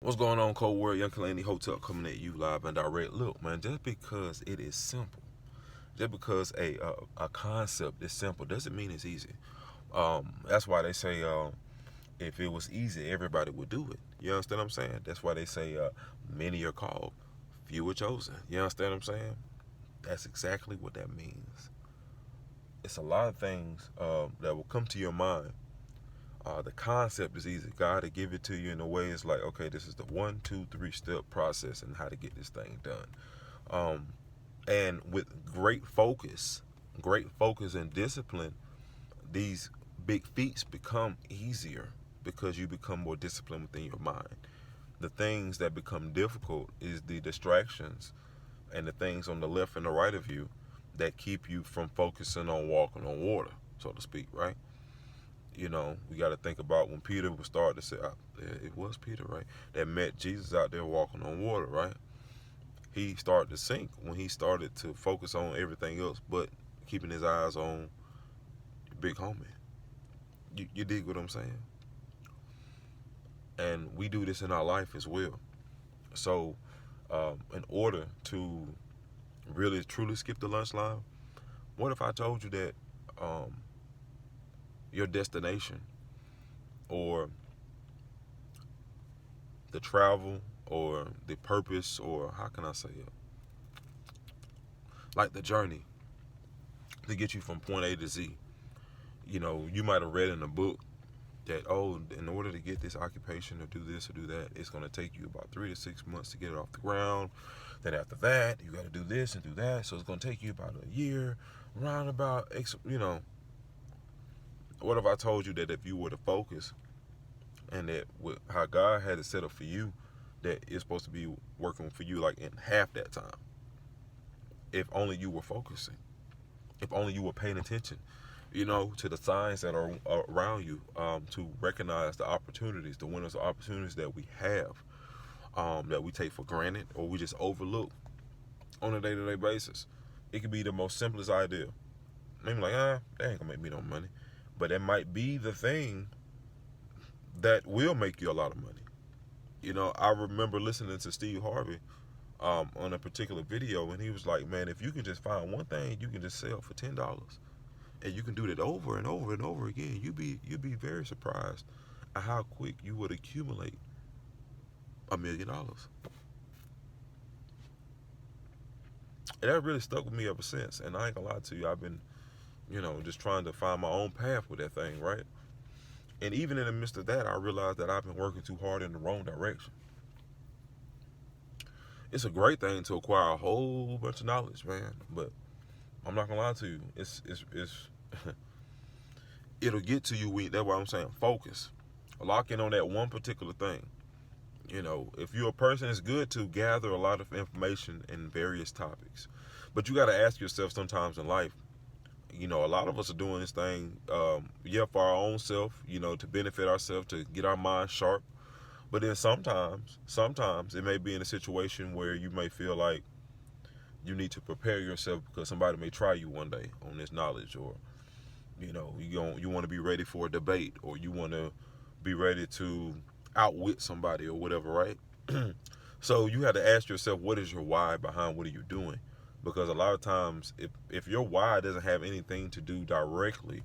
What's going on, Cold World? Young Kalani Hotel coming at you live and direct. Look, man, just because it is simple, just because a concept is simple, doesn't mean it's easy. That's why they say if it was easy, everybody would do it. You understand what I'm saying? That's why they say many are called, few are chosen. You understand what I'm saying? That's exactly what that means. It's a lot of things that will come to your mind. The concept is easy. God to give it to you in a way it's like, okay, this is the 1, 2, 3 step process and how to get this thing done. And with great focus and discipline, these big feats become easier because you become more disciplined within your mind. The things that become difficult is the distractions and the things on the left and the right of you that keep you from focusing on walking on water, so to speak, right? We got to think about when Peter was starting to say, it was Peter, right? That met Jesus out there walking on water, right? He started to sink when he started to focus on everything else but keeping his eyes on big homie. You dig what I'm saying? And we do this in our life as well. So, in order to really truly skip the lunch line, what if I told you that your destination or the travel or the purpose, or how can I say it, like the journey to get you from point A to Z. You might have read in a book that, in order to get this occupation or do this or do that, it's going to take you about 3 to 6 months to get it off the ground. Then after that, you got to do this and do that. So it's going to take you about a year, round about, what if I told you that if you were to focus and that with how God had it set up for you, that it's supposed to be working for you like in half that time. If only you were focusing. If only you were paying attention, to the signs that are around you, to recognize the opportunities, the windows of opportunities that we have, that we take for granted or we just overlook on a day-to-day basis. It could be the most simplest idea. Maybe like, that ain't gonna make me no money. But it might be the thing that will make you a lot of money. I remember listening to Steve Harvey on a particular video, and he was like, man, if you can just find one thing you can just sell for $10, and you can do that over and over and over again, you'd be very surprised at how quick you would accumulate $1 million. And that really stuck with me ever since. And I ain't gonna lie to you, I've been, just trying to find my own path with that thing, right? And even in the midst of that, I realized that I've been working too hard in the wrong direction. It's a great thing to acquire a whole bunch of knowledge, man. But I'm not gonna lie to you, it's it'll get to you. That's why I'm saying focus. Lock in on that one particular thing. If you're a person, it's good to gather a lot of information in various topics. But you got to ask yourself sometimes in life, a lot of us are doing this thing, for our own self, to benefit ourselves, to get our mind sharp. But then sometimes it may be in a situation where you may feel like you need to prepare yourself because somebody may try you one day on this knowledge, or you want to be ready for a debate, or you want to be ready to outwit somebody or whatever, right? So you have to ask yourself, what is your why behind what are you doing? Because a lot of times, if your why doesn't have anything to do directly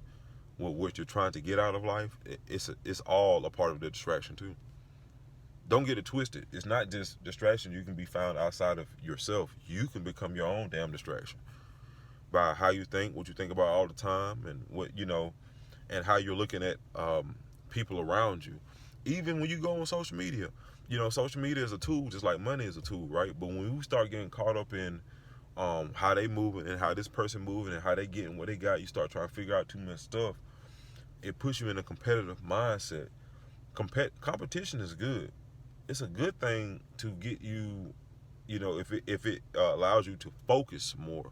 with what you're trying to get out of life, it's all a part of the distraction too. Don't get it twisted. It's not just distraction. You can be found outside of yourself. You can become your own damn distraction by how you think, what you think about all the time, and and how you're looking at people around you. Even when you go on social media, social media is a tool, just like money is a tool, right? But when we start getting caught up in how they moving and how this person moving and how they getting what they got, you start trying to figure out too much stuff. It puts you in a competitive mindset. Competition is good. It's a good thing to get you, if it allows you to focus more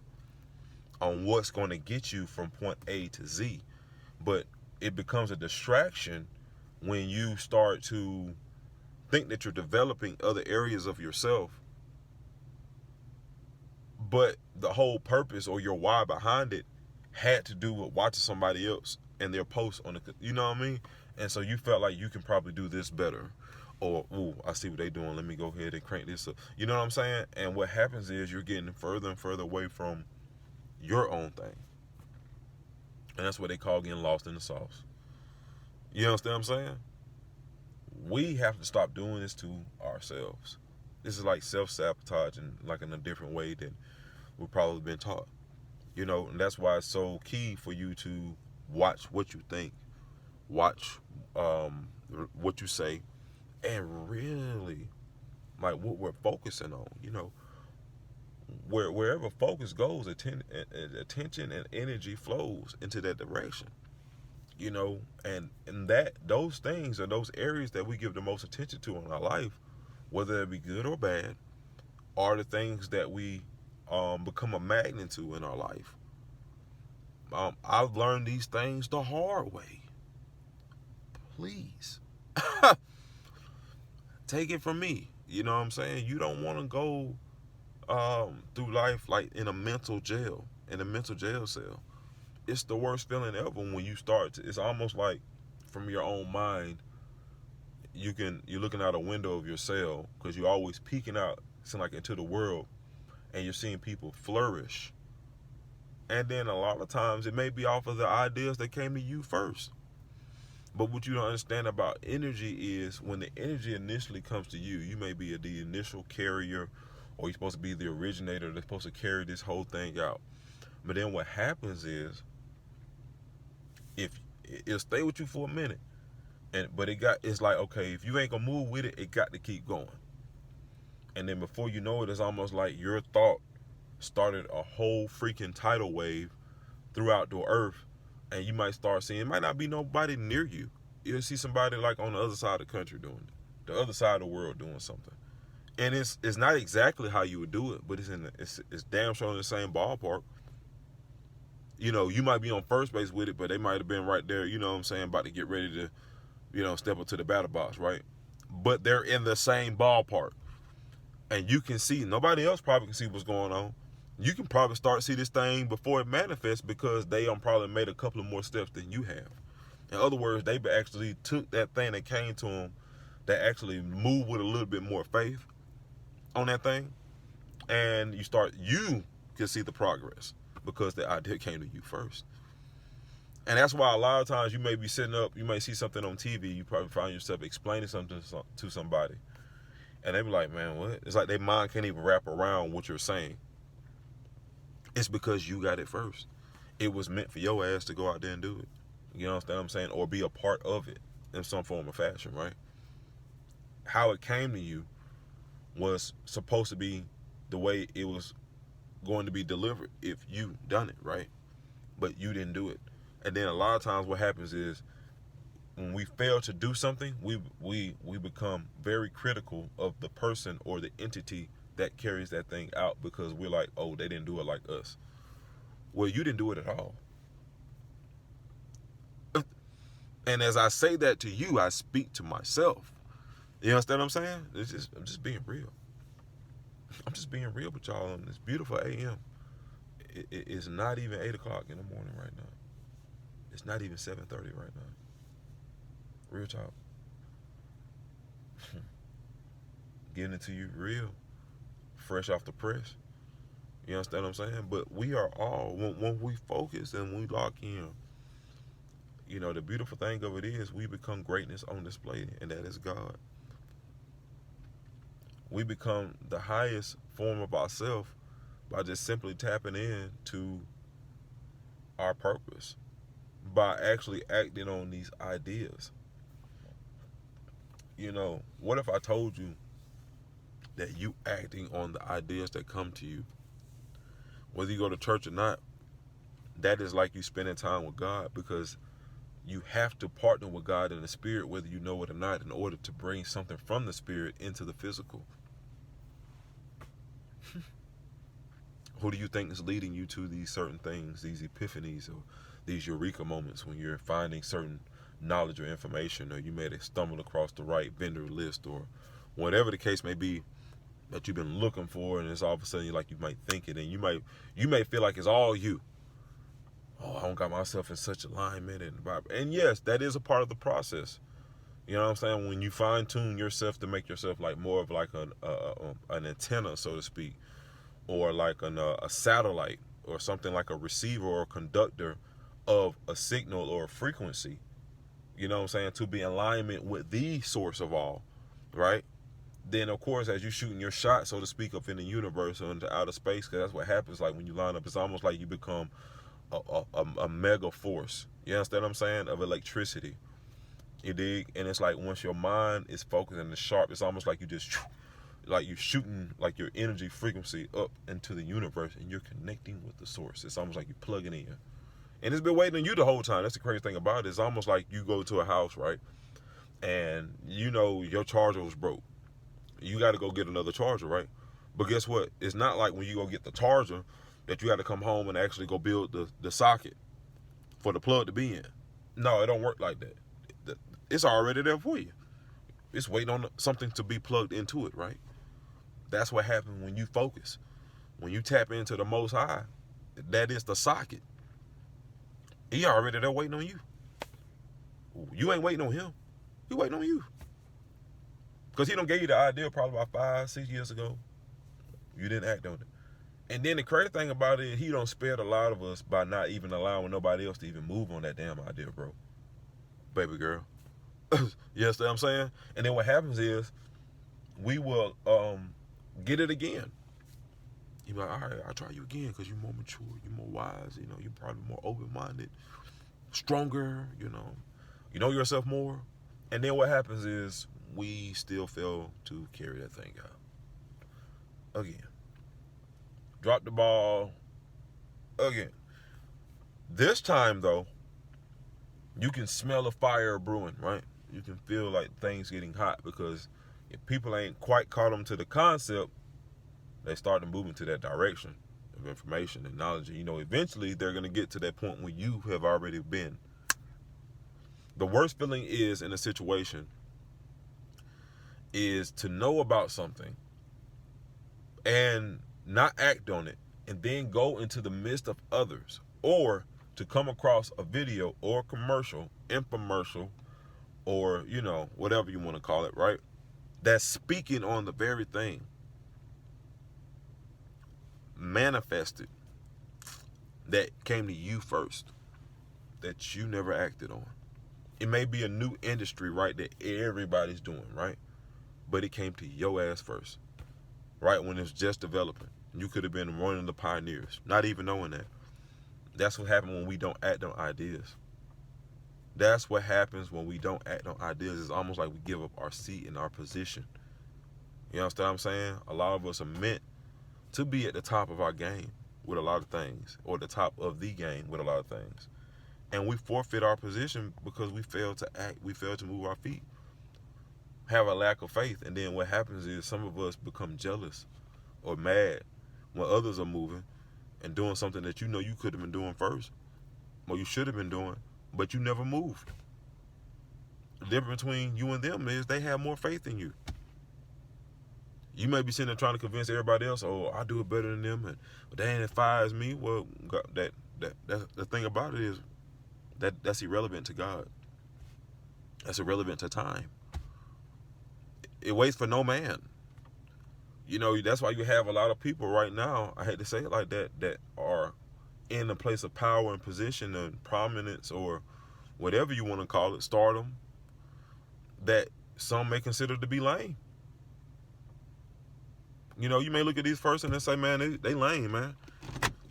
on what's going to get you from point A to Z. But it becomes a distraction when you start to think that you're developing other areas of yourself, but the whole purpose or your why behind it had to do with watching somebody else and their posts on the, you know what I mean? And so you felt like you can probably do this better, Or, ooh, I see what they doing. Let me go ahead and crank this up. You know what I'm saying? And what happens is you're getting further and further away from your own thing. And that's what they call getting lost in the sauce. You understand what I'm saying? We have to stop doing this to ourselves. This is like self-sabotaging, like in a different way than we've probably been taught. And that's why it's so key for you to watch what you think, watch what you say, and really, like, what we're focusing on. Wherever focus goes, attention and energy flows into that direction. And that those things are those areas that we give the most attention to in our life, whether it be good or bad, are the things that we become a magnet to in our life. I've learned these things the hard way. Please. Take it from me. You know what I'm saying? You don't want to go through life like in a mental jail cell. It's the worst feeling ever when you start to, it's almost like from your own mind, you're looking out a window of your cell because you're always peeking out, seem like, into the world, and you're seeing people flourish. And then a lot of times it may be off of the ideas that came to you first. But what you don't understand about energy is when the energy initially comes to you, you may be the initial carrier, or you're supposed to be the originator that's supposed to carry this whole thing out. But then what happens is, if it'll stay with you for a minute, but it's like, okay, if you ain't gonna move with it, it got to keep going. And then before you know it, it's almost like your thought started a whole freaking tidal wave throughout the earth. And you might start seeing, it might not be nobody near you. You'll see somebody like on the other side of the country doing it, the other side of the world doing something. And it's not exactly how you would do it, but it's damn sure in the same ballpark. You might be on first base with it, but they might have been right there, about to get ready to, step up to the batter box, right? But they're in the same ballpark. And you can see, nobody else probably can see what's going on. You can probably start to see this thing before it manifests because they probably made a couple of more steps than you have. In other words, they actually took that thing that came to them, that actually moved with a little bit more faith on that thing, and you can see the progress because the idea came to you first. And that's why a lot of times you may be sitting up, you may see something on TV, you probably find yourself explaining something to somebody, and they be like, man, what? It's like their mind can't even wrap around what you're saying. It's because you got it first. It was meant for your ass to go out there and do it. You understand what I'm saying? Or be a part of it in some form or fashion, right? How it came to you was supposed to be the way it was going to be delivered if you done it, right? But you didn't do it. And then a lot of times what happens is when we fail to do something, we become very critical of the person or the entity that carries that thing out because we're like, oh, they didn't do it like us. Well, you didn't do it at all. And as I say that to you, I speak to myself. You understand what I'm saying? I'm just being real. I'm just being real with y'all on this beautiful AM. It's not even 8 o'clock in the morning right now. It's not even 7:30 right now. Real talk. Getting it to you real. Fresh off the press. You understand what I'm saying? But we are all, when we focus and we lock in, the beautiful thing of it is we become greatness on display, and that is God. We become the highest form of ourselves by just simply tapping in to our purpose, by actually acting on these ideas. What if I told you that you acting on the ideas that come to you, whether you go to church or not, that is like you spending time with God, because you have to partner with God in the spirit, whether you know it or not, in order to bring something from the spirit into the physical. Who do you think is leading you to these certain things, these epiphanies or these eureka moments when you're finding certain knowledge or information, or you may have stumbled across the right vendor list or whatever the case may be that you've been looking for, and it's all of a sudden you might think it, and you may feel like it's all you. Oh, I don't got myself in such alignment, and yes, that is a part of the process. You know what I'm saying? When you fine tune yourself to make yourself like more of like an antenna, so to speak, or like a satellite or something like a receiver or a conductor of a signal or a frequency, you know what I'm saying, to be in alignment with the source of all, right? Then of course, as you shooting your shot, so to speak, up in the universe or into outer space, because that's what happens. Like when you line up, it's almost like you become a mega force. You understand what I'm saying? Of electricity. You dig? And it's like once your mind is focused and it's sharp, it's almost like you just like you're shooting like your energy frequency up into the universe and you're connecting with the source. It's almost like you're plugging in. And it's been waiting on you the whole time. That's the crazy thing about it. It's almost like you go to a house, right? And you know your charger was broke. You got to go get another charger, right? But guess what? It's not like when you go get the charger that you got to come home and actually go build the socket for the plug to be in. No, it don't work like that. It's already there for you. It's waiting on something to be plugged into it, right? That's what happens when you focus. When you tap into the Most High, that is the socket. He already there waiting on you. You ain't waiting on him. He waiting on you. Because he done gave you the idea probably about 5-6 years ago. You didn't act on it. And then the crazy thing about it is he done spared a lot of us by not even allowing nobody else to even move on that damn idea, bro. Baby girl. You understand what I'm saying? And then what happens is we will get it again. You be like, all right, I'll try you again because you're more mature, you're more wise, you know, you're probably more open-minded, stronger, you know yourself more. And then what happens is we still fail to carry that thing out. Again. Drop the ball. Again. This time, though, you can smell a fire brewing, right? You can feel like things getting hot because if people ain't quite caught them to the concept, they start to move into that direction of information and knowledge. And, eventually they're going to get to that point where you have already been. The worst feeling is in a situation is to know about something and not act on it and then go into the midst of others, or to come across a video or commercial, infomercial, or, whatever you want to call it, right? That's speaking on the very thing manifested that came to you first, that you never acted on. It may be a new industry, right, that everybody's doing, right? But it came to your ass first, right, when it's just developing. You could have been one of the pioneers, not even knowing that. That's what happens when we don't act on ideas. That's what happens when we don't act on ideas. It's almost like we give up our seat and our position. You understand what I'm saying? A lot of us are meant to be at the top of our game with a lot of things, or the top of the game with a lot of things. And we forfeit our position because we fail to act. We fail to move our feet. Have a lack of faith. And then what happens is some of us become jealous or mad when others are moving and doing something that you could have been doing first, or you should have been doing, but you never moved. The difference between you and them is they have more faith in you. You may be sitting there trying to convince everybody else, oh, I do it better than them, and they ain't as far as me. Well, that's the thing about it is that's irrelevant to God. That's irrelevant to time. It waits for no man. That's why you have a lot of people right now, I hate to say it like that are in a place of power and position and prominence, or whatever you want to call it, stardom, that some may consider to be lame. You may look at these person and say, man, they lame, man.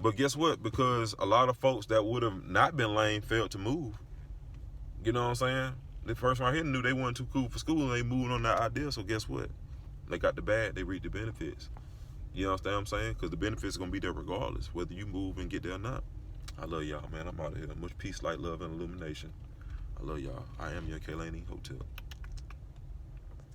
But guess what? Because a lot of folks that would have not been lame failed to move. You know what I'm saying? The person right here knew they weren't too cool for school and they moved on that idea. So guess what? They got the bad, they reap the benefits. You understand what I'm saying? Because the benefits are going to be there regardless, whether you move and get there or not. I love y'all, man. I'm out of here. Much peace, light, love, and illumination. I love y'all. I am your Kaylani Hotel.